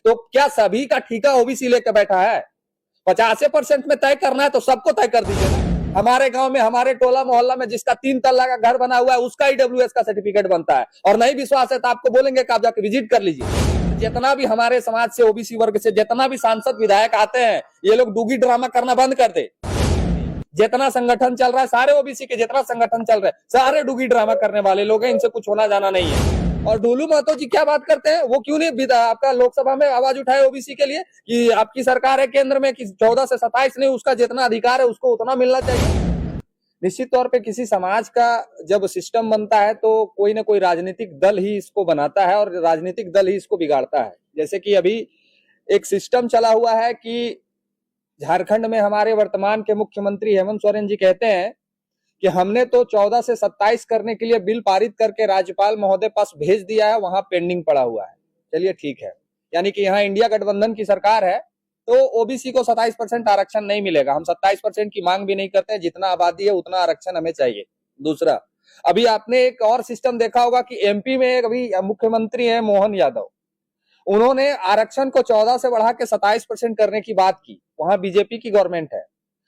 तो क्या सभी का ठेका ओबीसी लेकर बैठा है? 50% में तय करना है तो सबको तय कर दीजिए ना। हमारे गांव में, हमारे टोला मोहल्ला में जिसका 3 तल्ला का घर बना हुआ है उसका ईडब्ल्यूएस का सर्टिफिकेट बनता है। और नहीं विश्वास है तो आपको बोलेंगे कि आप जाकर विजिट कर लीजिए। जितना भी हमारे समाज से, ओबीसी वर्ग से जितना भी सांसद विधायक आते हैं, ये लोग डूगी ड्रामा करना बंद कर दे। जितना संगठन चल रहा है, सारे ओबीसी के जितना संगठन चल रहे हैं, सारे डूगी ड्रामा करने वाले लोग हैं। इनसे कुछ होना जाना नहीं है। और डुलू महतो जी क्या बात करते हैं, वो क्यों नहीं आपका लोकसभा में आवाज उठाए ओबीसी के लिए कि आपकी सरकार है केंद्र में कि 14 से 27 नहीं, उसका जितना अधिकार है उसको उतना मिलना चाहिए। निश्चित तौर पे किसी समाज का जब सिस्टम बनता है तो कोई ना कोई राजनीतिक दल ही इसको बनाता है और राजनीतिक दल ही इसको बिगाड़ता है। जैसे कि अभी एक सिस्टम चला हुआ है कि झारखंड में हमारे वर्तमान के मुख्यमंत्री हेमंत सोरेन जी कहते हैं कि हमने तो 14 से 27 करने के लिए बिल पारित करके राज्यपाल महोदय पास भेज दिया है, वहां पेंडिंग पड़ा हुआ है। चलिए ठीक है, यानी कि यहाँ इंडिया गठबंधन की सरकार है तो ओबीसी को 27% आरक्षण नहीं मिलेगा। हम 27% की मांग भी नहीं करते, जितना आबादी है उतना आरक्षण हमें चाहिए। दूसरा, अभी आपने एक और सिस्टम देखा होगा कि एमपी में एक अभी मुख्यमंत्री है मोहन यादव, उन्होंने आरक्षण को 14 से बढ़ा के 27% करने की बात की। वहां बीजेपी की गवर्नमेंट है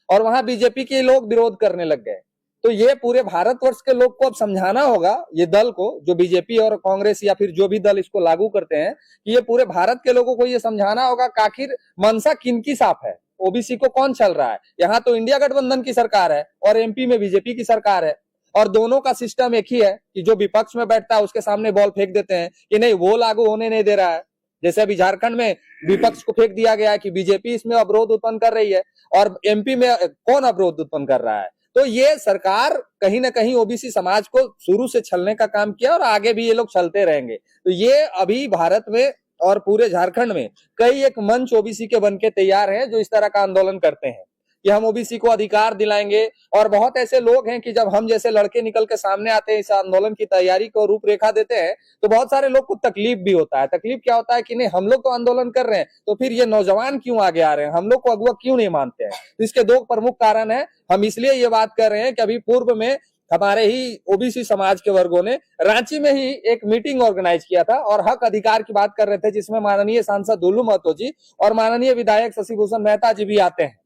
और वहां बीजेपी के लोग विरोध करने लग गए। तो ये पूरे भारतवर्ष के लोग को अब समझाना होगा, ये दल को, जो बीजेपी और कांग्रेस या फिर जो भी दल इसको लागू करते हैं, कि ये पूरे भारत के लोगों को ये समझाना होगा कि आखिर मनसा किनकी साफ है, ओबीसी को कौन चल रहा है। यहाँ तो इंडिया गठबंधन की सरकार है और एमपी में बीजेपी की सरकार है और दोनों का सिस्टम एक ही है कि जो विपक्ष में बैठता है उसके सामने बॉल फेंक देते हैं कि नहीं वो लागू होने नहीं दे रहा है। जैसे अभी झारखंड में विपक्ष को फेंक दिया गया है कि बीजेपी इसमें अवरोध उत्पन्न कर रही है और एमपी में कौन अवरोध उत्पन्न कर रहा है। तो ये सरकार कहीं ना कहीं ओबीसी समाज को शुरू से छलने का काम किया और आगे भी ये लोग छलते रहेंगे। तो ये अभी भारत में और पूरे झारखंड में कई एक मंच ओबीसी के बनके तैयार हैं जो इस तरह का आंदोलन करते हैं कि हम ओबीसी को अधिकार दिलाएंगे। और बहुत ऐसे लोग हैं कि जब हम जैसे लड़के निकल के सामने आते हैं, इस आंदोलन की तैयारी को रूपरेखा देते हैं, तो बहुत सारे लोग को तकलीफ भी होता है। तकलीफ क्या होता है कि नहीं, हम लोग तो आंदोलन कर रहे हैं तो फिर ये नौजवान क्यों आगे आ रहे हैं, हम लोग को अगुआ क्यों नहीं मानते हैं। तो इसके दो प्रमुख कारण है। हम इसलिए ये बात कर रहे हैं कि अभी पूर्व में हमारे ही ओबीसी समाज के वर्गों ने रांची में ही एक मीटिंग ऑर्गेनाइज किया था और हक अधिकार की बात कर रहे थे, जिसमें माननीय सांसद डुलू महतो जी और माननीय विधायक शशिभूषण मेहता जी भी आते हैं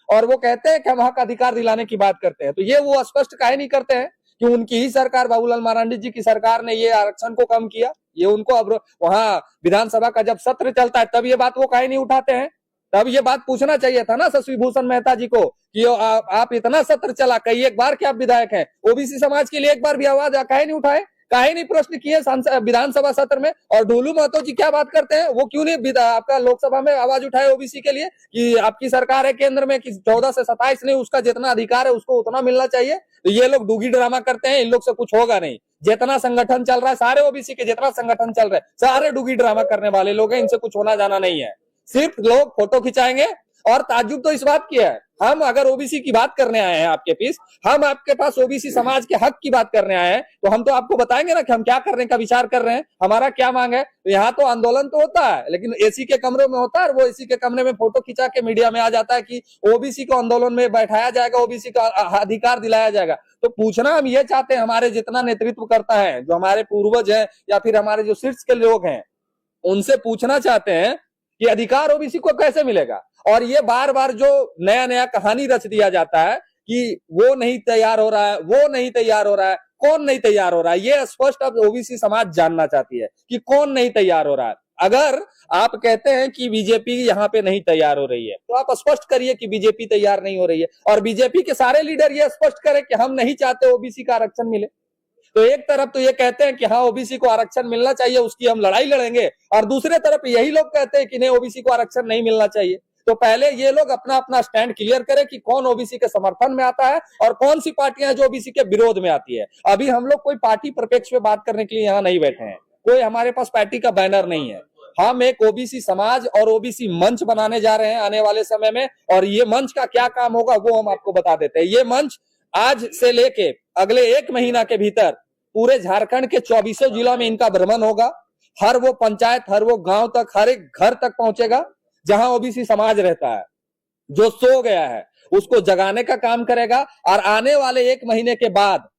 और वो कहते हैं कि हम हक अधिकार दिलाने की बात करते हैं। तो ये वो स्पष्ट काहे नहीं करते हैं कि उनकी ही सरकार, बाबूलाल मरांडी जी की सरकार ने ये आरक्षण को कम किया। ये उनको अब वहां विधानसभा का जब सत्र चलता है तब ये बात वो काहे नहीं उठाते हैं। तब ये बात पूछना चाहिए था ना शशिभूषण मेहता जी को कि आप इतना सत्र चला, कई एक बार के आप विधायक हैं, ओबीसी समाज के लिए एक बार भी आवाज काहे नहीं उठाए, काहे नहीं प्रश्न किए विधानसभा सत्र में। और डुलू महतो जी क्या बात करते हैं, वो क्यों नहीं आपका लोकसभा में आवाज उठाए ओबीसी के लिए कि आपकी सरकार है केंद्र में कि 14 से 27 नहीं, उसका जितना अधिकार है उसको उतना मिलना चाहिए। तो ये लोग डूगी ड्रामा करते हैं, इन लोग से कुछ होगा नहीं। जितना संगठन चल रहा है, सारे ओबीसी के जितना संगठन चल रहे हैं, सारे डूगी ड्रामा करने वाले लोग हैं। इनसे कुछ होना जाना नहीं है। सिर्फ लोग फोटो खिंचाएंगे। और ताज्जुब तो इस बात की है, हम अगर ओबीसी की बात करने आए हैं आपके पीस, हम आपके पास ओबीसी समाज के हक की बात करने आए हैं, तो हम तो आपको बताएंगे ना कि हम क्या करने का विचार कर रहे हैं, हमारा क्या मांग है। तो यहाँ तो आंदोलन तो होता है लेकिन एसी के कमरे में होता है और वो एसी के कमरे में फोटो खिंचा के मीडिया में आ जाता है कि ओबीसी को आंदोलन में बैठाया जाएगा, ओबीसी का अधिकार दिलाया जाएगा। तो पूछना हम ये चाहते हैं, हमारे जितना नेतृत्व करता है, जो हमारे पूर्वज है या फिर हमारे जो शीर्ष के लोग हैं, उनसे पूछना चाहते हैं कि अधिकार ओबीसी को कैसे मिलेगा। और ये बार बार जो नया नया कहानी रच दिया जाता है कि वो नहीं तैयार हो रहा है, वो नहीं तैयार हो रहा है, कौन नहीं तैयार हो रहा है, ये स्पष्ट अब ओबीसी समाज जानना चाहती है कि कौन नहीं तैयार हो रहा है। अगर आप कहते हैं कि बीजेपी यहाँ पे नहीं तैयार हो रही है तो आप स्पष्ट करिए कि बीजेपी तैयार नहीं हो रही है और बीजेपी के सारे लीडर ये स्पष्ट करें कि हम नहीं चाहते ओबीसी का आरक्षण मिले। तो एक तरफ तो ये कहते हैं कि हाँ ओबीसी को आरक्षण मिलना चाहिए, उसकी हम लड़ाई लड़ेंगे, और दूसरे तरफ यही लोग कहते हैं कि नहीं ओबीसी को आरक्षण नहीं मिलना चाहिए। तो पहले ये लोग अपना अपना स्टैंड क्लियर करें कि कौन ओबीसी के समर्थन में आता है और कौन सी पार्टियां जो ओबीसी के विरोध में आती है। अभी हम लोग कोई पार्टी प्रत्यक्ष में बात करने के लिए यहाँ नहीं बैठे हैं, कोई हमारे पास पार्टी का बैनर नहीं है। हम एक ओबीसी समाज और ओबीसी मंच बनाने जा रहे हैं आने वाले समय में, और ये मंच का क्या काम होगा वो हम आपको बता देते हैं। ये मंच आज से लेके अगले 1 महीना के भीतर पूरे झारखंड के 24 जिलों में इनका भ्रमण होगा। हर वो पंचायत, हर वो गांव तक, हर एक घर तक पहुंचेगा जहां ओबीसी समाज रहता है, जो सो गया है उसको जगाने का काम करेगा। और आने वाले 1 महीने के बाद,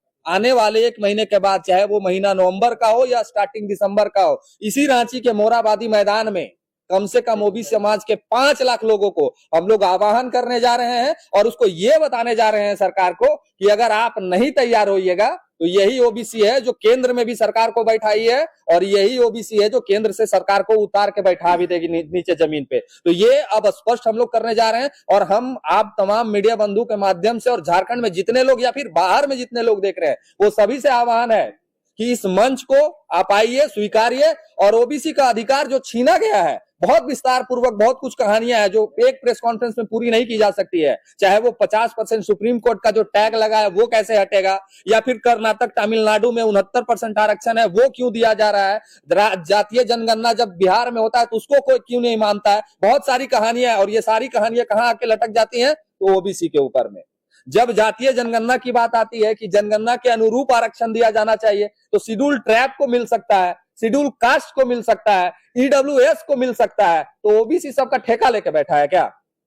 चाहे वो महीना नवंबर का हो या स्टार्टिंग दिसंबर का हो, इसी रांची के मोरहाबादी मैदान में कम से कम ओबीसी समाज के 5 लाख लोगों को हम लोग आह्वान करने जा रहे हैं और उसको ये बताने जा रहे हैं सरकार को कि अगर आप नहीं तैयार होइएगा तो यही ओबीसी है जो केंद्र में भी सरकार को बैठाई है और यही ओबीसी है जो केंद्र से सरकार को उतार के बैठा भी देगी नीचे जमीन पे। तो ये अब स्पष्ट हम लोग करने जा रहे हैं और हम आप तमाम मीडिया बंधु के माध्यम से और झारखंड में जितने लोग या फिर बाहर में जितने लोग देख रहे हैं वो सभी से आह्वान है कि इस मंच को आप आइए, स्वीकारिए और ओबीसी का अधिकार जो छीना गया है, बहुत विस्तार पूर्वक बहुत कुछ कहानियां हैं जो एक प्रेस कॉन्फ्रेंस में पूरी नहीं की जा सकती है। चाहे वो 50% सुप्रीम कोर्ट का जो टैग लगा है वो कैसे हटेगा, या फिर कर्नाटक तमिलनाडु में 69% आरक्षण है वो क्यों दिया जा रहा है, जातीय जनगणना जब बिहार में होता है तो उसको कोई क्यों नहीं मानता है। बहुत सारी कहानियां और ये सारी कहानियां कहां आके लटक जाती हैं तो ओबीसी के ऊपर में। जब जातीय जनगणना की बात आती है कि जनगणना के अनुरूप आरक्षण दिया जाना चाहिए तो शेड्यूल ट्राइब को मिल सकता है, शेड्यूल कास्ट को मिल सकता है, ईडब्ल्यूएस को मिल सकता है, तो ओबीसी सबका ठेका लेके बैठा है क्या?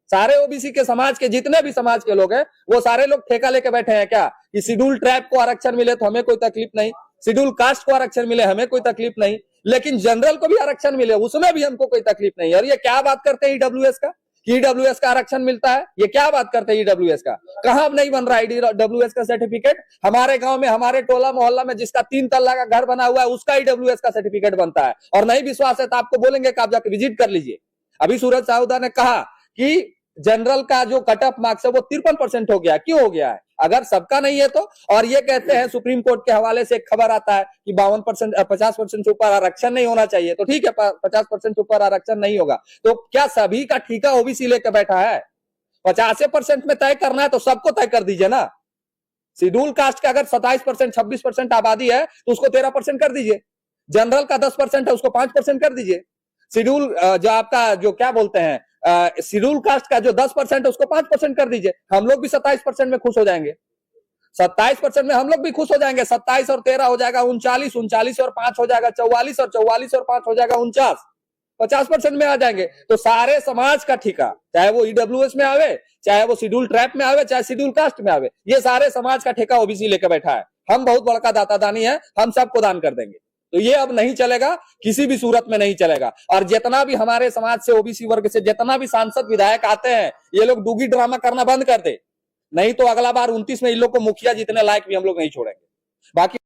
सारे ओबीसी के समाज के जितने भी समाज के लोग हैं वो सारे लोग ठेका लेके बैठे हैं क्या कि शेड्यूल ट्राइब को आरक्षण मिले तो हमें कोई तकलीफ नहीं, शेड्यूल कास्ट को आरक्षण मिले हमें कोई तकलीफ नहीं, लेकिन जनरल को भी आरक्षण मिले उसमें भी हमको कोई तकलीफ नहीं। और ये क्या बात करते हैं ईडब्ल्यूएस का, ईडब्ल्यूएस का आरक्षण मिलता है, ये क्या बात करते हैं ईडब्ल्यूएस का? कहां नहीं बन रहा है ईडब्ल्यूएस का सर्टिफिकेट? हमारे गांव में हमारे टोला मोहल्ला में जिसका 3 तल्ला का घर बना हुआ है उसका ईडब्ल्यूएस का सर्टिफिकेट बनता है। और नहीं विश्वास है तो आपको बोलेंगे कि आप जाकर विजिट कर लीजिए। अभी सूरज साहूदा ने कहा कि जनरल का जो कट ऑफ मार्क्स है वो 53% हो गया, क्यों हो गया है? अगर सबका नहीं है तो, और ये कहते हैं सुप्रीम कोर्ट के हवाले से एक खबर आता है कि 52% 50% से ऊपर आरक्षण नहीं होना चाहिए, तो ठीक है 50% से ऊपर आरक्षण नहीं होगा तो क्या सभी का ठीका ओबीसी लेकर बैठा है? 50% में तय करना है तो सबको तय कर दीजिए ना। शेड्यूल कास्ट का अगर 27% 26% आबादी है तो उसको 13% कर दीजिए, जनरल का 10% है उसको 5% कर दीजिए, शेड्यूल जो आपका जो क्या बोलते हैं शेड्यूल कास्ट का जो 10% है उसको 5% कर दीजिए, हम लोग भी 27% में खुश हो जाएंगे। 27% में हम लोग भी खुश हो जाएंगे। 27 और 13 हो जाएगा 39, 39 और 5 हो जाएगा 44 और 44 और 5 हो जाएगा 49, 50% में आ जाएंगे। तो सारे समाज का ठीका, चाहे वो ईडब्ल्यूएस में आवे, चाहे वो शेड्यूल ट्राइब में आवे, चाहे शेड्यूल कास्ट में आवे, ये सारे समाज का ठेका ओबीसी लेकर बैठा है। हम बहुत बड़का दाता दानी है, हम सबको दान कर देंगे। तो ये अब नहीं चलेगा, किसी भी सूरत में नहीं चलेगा। और जितना भी हमारे समाज से ओबीसी वर्ग से जितना भी सांसद विधायक आते हैं ये लोग डूगी ड्रामा करना बंद कर दे, नहीं तो अगला बार 29 में इन लोग को मुखिया जितने लायक भी हम लोग नहीं छोड़ेंगे। बाकी